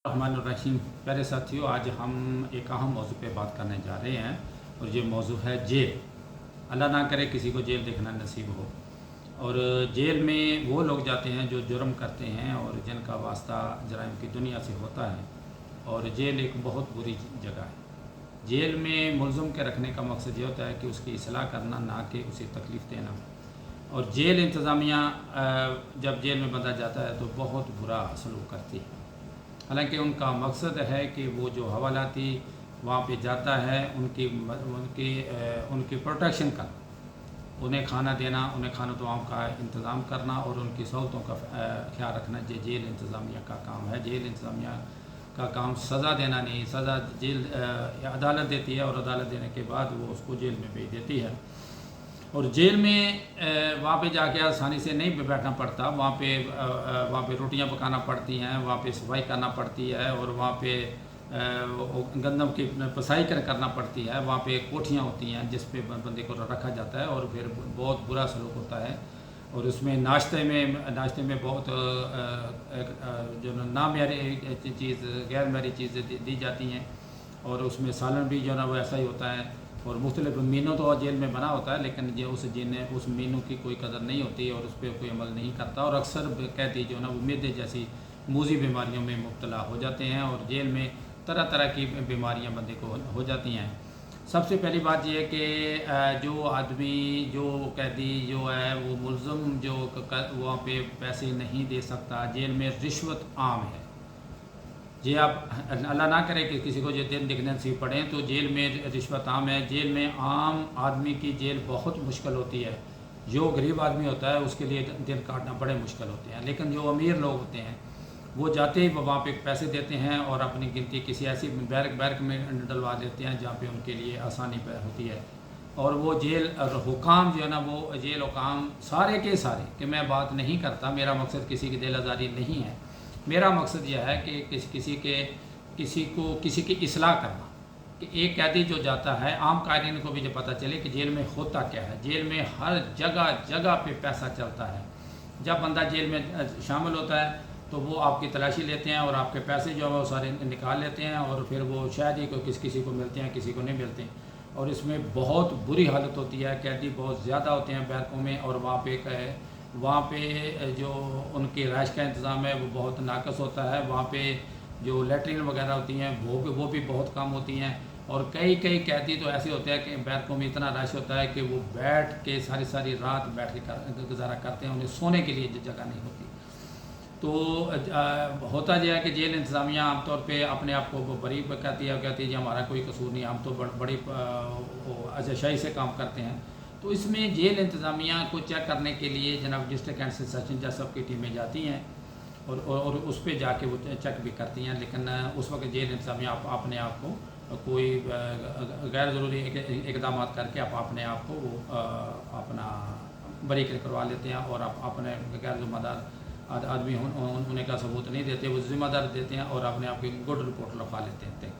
रहमान प्यारे साथियों, आज हम एक अहम मौजू पे बात करने जा रहे हैं और ये मौजू है जेल। अल्लाह ना करे किसी को जेल देखना नसीब हो। और जेल में वो लोग जाते हैं जो जुर्म करते हैं और जिनका वास्ता जराइम की दुनिया से होता है। और जेल एक बहुत बुरी जगह है। जेल में मुलज़म के रखने का मकसद ये होता है कि उसकी इस्लाह करना, ना कि उसे तकलीफ़ देना। और जेल इंतज़ामिया जब जेल में बंदा जाता है तो बहुत बुरा सलूक करती है। हालांकि उनका मकसद है कि वो जो हवालाती वहाँ पे जाता है उनकी प्रोटेक्शन करना, उन्हें खाना देना, उन्हें खाना दुआओं का इंतज़ाम करना और उनकी सहूलतों का ख्याल रखना। ये जेल इंतज़ामिया का काम है। जेल इंतज़ामिया का काम सज़ा देना नहीं, सज़ा जेल अदालत देती है और अदालत देने के बाद वो उसको जेल में भेज देती है। और जेल में वहाँ पे जाके आसानी से नहीं बैठना पड़ता। वहाँ पे रोटियाँ पकाना पड़ती हैं, वहाँ पे सफाई करना पड़ती है और वहाँ पे गंदम की पसाई करना पड़ती है। वहाँ पे कोठियाँ होती हैं जिस पे बंदे को रखा जाता है और फिर बहुत बुरा सलूक होता है। और उसमें नाश्ते में बहुत जो नामयारी चीज़, गैर मारी चीज़ें दी जाती हैं। और उसमें सालन भी जो ना वो ऐसा ही होता है। और मुख्तलिफ मीनू तो जेल में बना होता है, लेकिन ये उस मीनू की कोई कदर नहीं होती और उस पर कोई अमल नहीं करता। और अक्सर कहती जो ना वो मैदे जैसी मूजी बीमारियों में मुब्तला हो जाते हैं और जेल में तरह तरह की बीमारियां बंदे को हो जाती हैं। सबसे पहली बात यह है कि जो आदमी, जो कैदी जो है, वो मुलज़म जो वहाँ पे पैसे नहीं दे सकता। जेल में रिश्वत आम है। ये आप अल्लाह ना करे कि किसी को ये दिन दिखने से पड़े, तो जेल में रिश्वत आम है। जेल में आम आदमी की जेल बहुत मुश्किल होती है। जो गरीब आदमी होता है उसके लिए दिन काटना बड़े मुश्किल होते हैं। लेकिन जो अमीर लोग होते हैं वो जाते ही वहाँ पे पैसे देते हैं और अपनी गिनती किसी ऐसी बैरक में डलवा देते हैं जहाँ पे उनके लिए आसानी होती है। और वो जेल हुकाम जो है ना, वो जेल हुकाम सारे के सारे, कि मैं बात नहीं करता, मेरा मकसद किसी की दिल आज़ारी नहीं है। मेरा मकसद यह है कि किसी की इस्लाह करना। कि एक कैदी जो जाता है, आम कायदीन को भी जो पता चले कि जेल में होता क्या है। जेल में हर जगह पे पैसा चलता है। जब बंदा जेल में शामिल होता है तो वो आपकी तलाशी लेते हैं और आपके पैसे जो है वो सारे निकाल लेते हैं और फिर वो शायद ही किसी को मिलते हैं, किसी को नहीं मिलते। और इसमें बहुत बुरी हालत होती है। कैदी बहुत ज़्यादा होते हैं बैरकों में और वहाँ पे जो उनकी रहाइश का इंतज़ाम है वो बहुत नाकस होता है। वहाँ पे जो लेटरिन वगैरह होती हैं वो भी बहुत कम होती हैं। और कई कैदी तो ऐसे होते हैं कि बैरकों में इतना रश होता है कि वो बैठ के सारी रात बैठ के गुजारा करते हैं। उन्हें सोने के लिए जगह नहीं होती। तो होता यह है कि जेल इंतज़ामिया आमतौर पे अपने आप को बरी कहती है जी हमारा कोई कसूर नहीं, हम तो बड़ी अजशाई से काम करते हैं। तो इसमें जेल इंतज़ामिया को चेक करने के लिए जनाब डिस्ट्रिक्ट एंड सेशन जज साहब की टीमें जाती हैं और उस पर जाके वो चेक भी करती हैं। लेकिन उस वक्त जेल इंतज़ामिया अपने आप को कोई गैर ज़रूरी इकदाम करके अपने आप को वो अपना बरी करवा लेते हैं और अपने गैर ज़िम्मेदार आदमी होने का सबूत नहीं देते, वो ज़िम्मेदार देते हैं और अपने आप की गुड रिपोर्ट लिखवा लेते हैं।